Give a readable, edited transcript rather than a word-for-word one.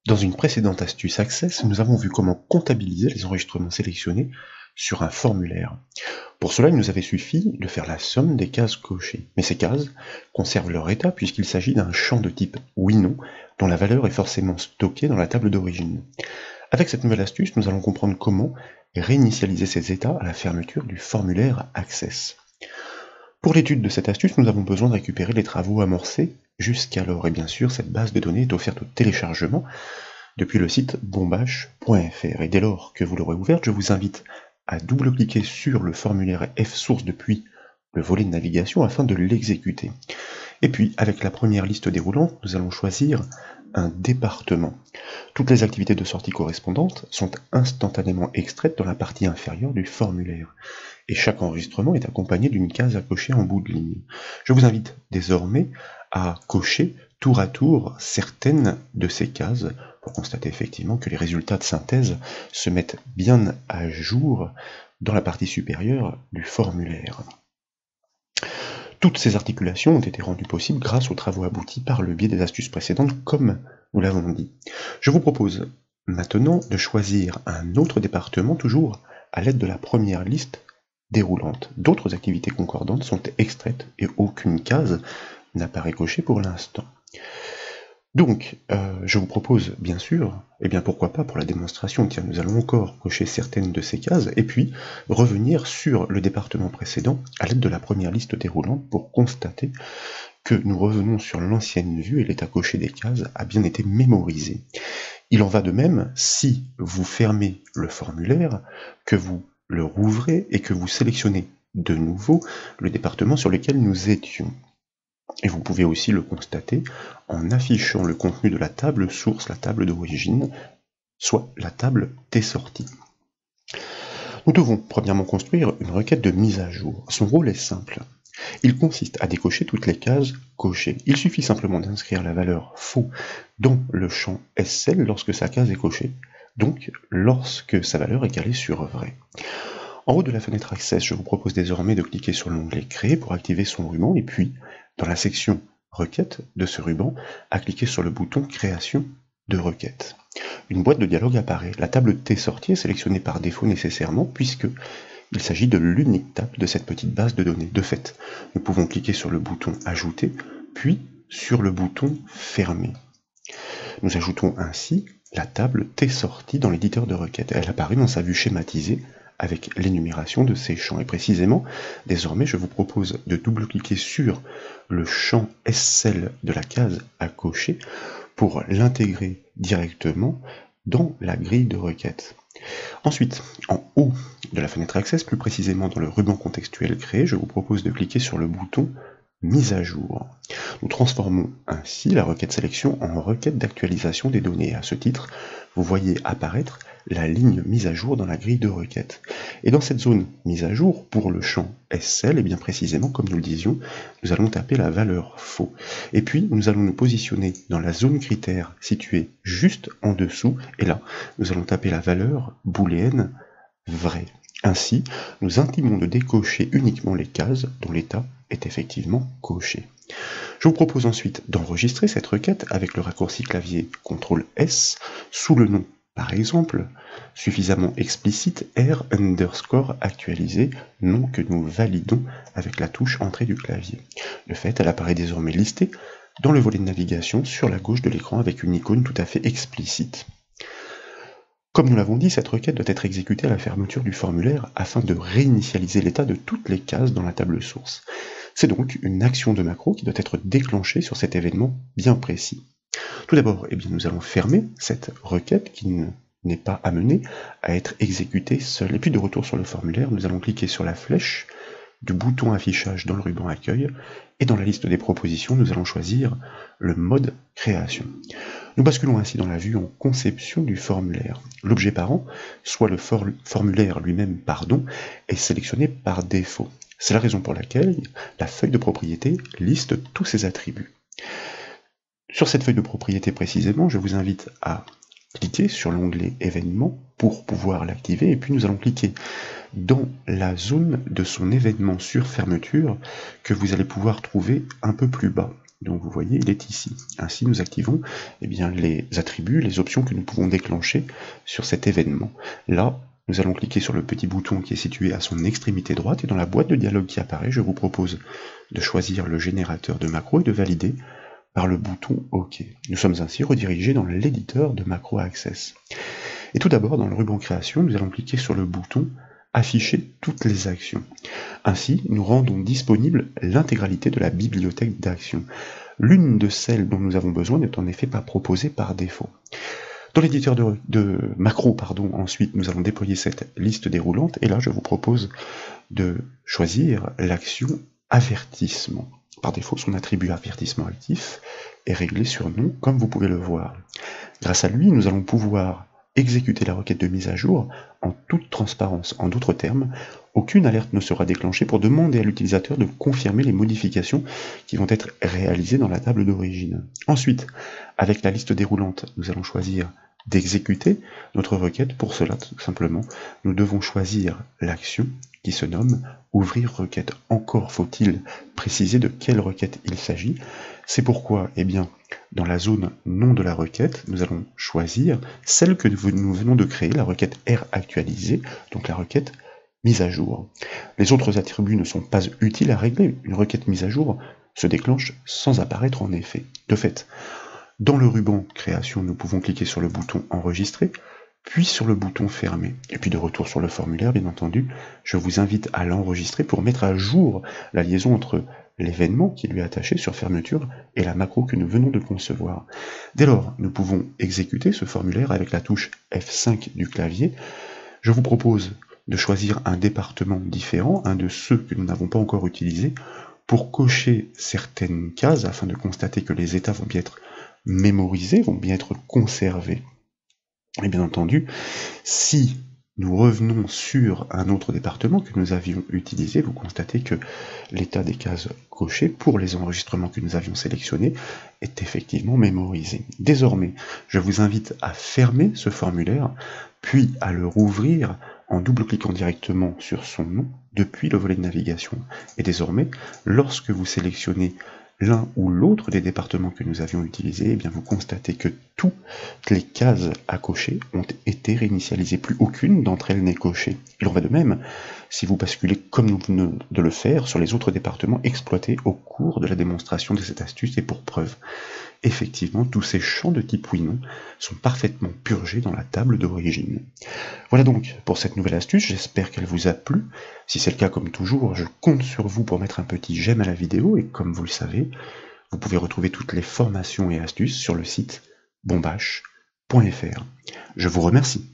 Dans une précédente astuce Access, nous avons vu comment comptabiliser les enregistrements sélectionnés sur un formulaire. Pour cela, il nous avait suffi de faire la somme des cases cochées. Mais ces cases conservent leur état puisqu'il s'agit d'un champ de type oui/non dont la valeur est forcément stockée dans la table d'origine. Avec cette nouvelle astuce, nous allons comprendre comment réinitialiser ces états à la fermeture du formulaire Access. Pour l'étude de cette astuce, nous avons besoin de récupérer les travaux amorcés jusqu'alors, et bien sûr, cette base de données est offerte au téléchargement depuis le site bombache.fr. Et dès lors que vous l'aurez ouverte, je vous invite à double-cliquer sur le formulaire F-Source depuis le volet de navigation afin de l'exécuter. Et puis, avec la première liste déroulante, nous allons choisir un département. Toutes les activités de sortie correspondantes sont instantanément extraites dans la partie inférieure du formulaire. Et chaque enregistrement est accompagné d'une case à cocher en bout de ligne. Je vous invite désormais à cocher tour à tour certaines de ces cases pour constater effectivement que les résultats de synthèse se mettent bien à jour dans la partie supérieure du formulaire. Toutes ces articulations ont été rendues possibles grâce aux travaux aboutis par le biais des astuces précédentes, comme nous l'avons dit. Je vous propose maintenant de choisir un autre département, toujours à l'aide de la première liste déroulante. D'autres activités concordantes sont extraites et aucune case n'apparaît cochée pour l'instant. Donc, je vous propose bien sûr, et bien pourquoi pas pour la démonstration, tiens, nous allons encore cocher certaines de ces cases, et puis revenir sur le département précédent à l'aide de la première liste déroulante pour constater que nous revenons sur l'ancienne vue et l'état coché des cases a bien été mémorisé. Il en va de même si vous fermez le formulaire, que vous le rouvrez et que vous sélectionnez de nouveau le département sur lequel nous étions. Et vous pouvez aussi le constater en affichant le contenu de la table source, la table d'origine, soit la table des sorties. Nous devons premièrement construire une requête de mise à jour. Son rôle est simple. Il consiste à décocher toutes les cases cochées. Il suffit simplement d'inscrire la valeur faux dans le champ SL lorsque sa case est cochée, donc lorsque sa valeur est calée sur vrai. En haut de la fenêtre Access, je vous propose désormais de cliquer sur l'onglet Créer pour activer son ruban, et puis, dans la section Requête de ce ruban, à cliquer sur le bouton Création de requête. Une boîte de dialogue apparaît. La table T sortie est sélectionnée par défaut nécessairement, puisque il s'agit de l'unique table de cette petite base de données. De fait, nous pouvons cliquer sur le bouton Ajouter, puis sur le bouton Fermer. Nous ajoutons ainsi la table T sortie dans l'éditeur de requête. Elle apparaît dans sa vue schématisée avec l'énumération de ces champs. Et précisément, désormais, je vous propose de double-cliquer sur le champ SL de la case à cocher pour l'intégrer directement dans la grille de requête. Ensuite, en haut de la fenêtre Access, plus précisément dans le ruban contextuel créé, je vous propose de cliquer sur le bouton Mise à jour. Nous transformons ainsi la requête sélection en requête d'actualisation des données. À ce titre, vous voyez apparaître la ligne mise à jour dans la grille de requête. Et dans cette zone mise à jour, pour le champ SL, et bien précisément, comme nous le disions, nous allons taper la valeur faux. Et puis, nous allons nous positionner dans la zone critère située juste en dessous, et là, nous allons taper la valeur booléenne vrai. Ainsi, nous intimons de décocher uniquement les cases dont l'état est effectivement coché. Je vous propose ensuite d'enregistrer cette requête avec le raccourci clavier CTRL-S sous le nom, par exemple, suffisamment explicite R_actualisé, nom que nous validons avec la touche entrée du clavier. De fait, elle apparaît désormais listée dans le volet de navigation sur la gauche de l'écran avec une icône tout à fait explicite. Comme nous l'avons dit, cette requête doit être exécutée à la fermeture du formulaire afin de réinitialiser l'état de toutes les cases dans la table source. C'est donc une action de macro qui doit être déclenchée sur cet événement bien précis. Tout d'abord, nous allons fermer cette requête qui n'est pas amenée à être exécutée seule. Et puis de retour sur le formulaire, nous allons cliquer sur la flèche du bouton affichage dans le ruban accueil, et dans la liste des propositions, nous allons choisir le mode création. Nous basculons ainsi dans la vue en conception du formulaire. L'objet parent, soit le formulaire lui-même, est sélectionné par défaut. C'est la raison pour laquelle la feuille de propriété liste tous ses attributs. Sur cette feuille de propriété précisément, je vous invite à cliquer sur l'onglet événement pour pouvoir l'activer, et puis nous allons cliquer dans la zone de son événement sur fermeture que vous allez pouvoir trouver un peu plus bas. Donc vous voyez, il est ici. Ainsi, nous activons les attributs, les options que nous pouvons déclencher sur cet événement. Là, nous allons cliquer sur le petit bouton qui est situé à son extrémité droite, et dans la boîte de dialogue qui apparaît, je vous propose de choisir le générateur de macro et de valider par le bouton OK. Nous sommes ainsi redirigés dans l'éditeur de Macro Access. Et tout d'abord, dans le ruban création, nous allons cliquer sur le bouton afficher toutes les actions. Ainsi, nous rendons disponible l'intégralité de la bibliothèque d'actions. L'une de celles dont nous avons besoin n'est en effet pas proposée par défaut. Dans l'éditeur de macro, ensuite, nous allons déployer cette liste déroulante, et là, je vous propose de choisir l'action avertissement. Par défaut, son attribut avertissement actif est réglé sur non, comme vous pouvez le voir. Grâce à lui, nous allons pouvoir exécuter la requête de mise à jour en toute transparence. En d'autres termes, aucune alerte ne sera déclenchée pour demander à l'utilisateur de confirmer les modifications qui vont être réalisées dans la table d'origine. Ensuite, avec la liste déroulante, nous allons choisir d'exécuter notre requête. Pour cela, tout simplement, nous devons choisir l'action qui se nomme ouvrir requête. Encore faut-il préciser de quelle requête il s'agit. C'est pourquoi, dans la zone nom de la requête, nous allons choisir celle que nous venons de créer, la requête R actualisée, donc la requête mise à jour. Les autres attributs ne sont pas utiles à régler. Une requête mise à jour se déclenche sans apparaître en effet. De fait, dans le ruban création, nous pouvons cliquer sur le bouton enregistrer, puis sur le bouton fermer. Et puis de retour sur le formulaire, bien entendu, je vous invite à l'enregistrer pour mettre à jour la liaison entre l'événement qui lui est attaché sur fermeture et la macro que nous venons de concevoir. Dès lors, nous pouvons exécuter ce formulaire avec la touche F5 du clavier. Je vous propose de choisir un département différent, un de ceux que nous n'avons pas encore utilisés, pour cocher certaines cases afin de constater que les états vont bien être mémorisés, vont bien être conservés. Et bien entendu, si nous revenons sur un autre département que nous avions utilisé, vous constatez que l'état des cases cochées pour les enregistrements que nous avions sélectionnés est effectivement mémorisé. Désormais, je vous invite à fermer ce formulaire, puis à le rouvrir en double-cliquant directement sur son nom depuis le volet de navigation. Et désormais, lorsque vous sélectionnez l'un ou l'autre des départements que nous avions utilisés, vous constatez que toutes les cases à cocher ont été réinitialisées. Plus aucune d'entre elles n'est cochée. Il en va de même si vous basculez, comme nous venons de le faire, sur les autres départements exploités au cours de la démonstration de cette astuce. Et pour preuve, effectivement, tous ces champs de type oui/non sont parfaitement purgés dans la table d'origine. Voilà donc pour cette nouvelle astuce, j'espère qu'elle vous a plu. Si c'est le cas, comme toujours, je compte sur vous pour mettre un petit j'aime à la vidéo, et comme vous le savez, vous pouvez retrouver toutes les formations et astuces sur le site bombache.fr. Je vous remercie.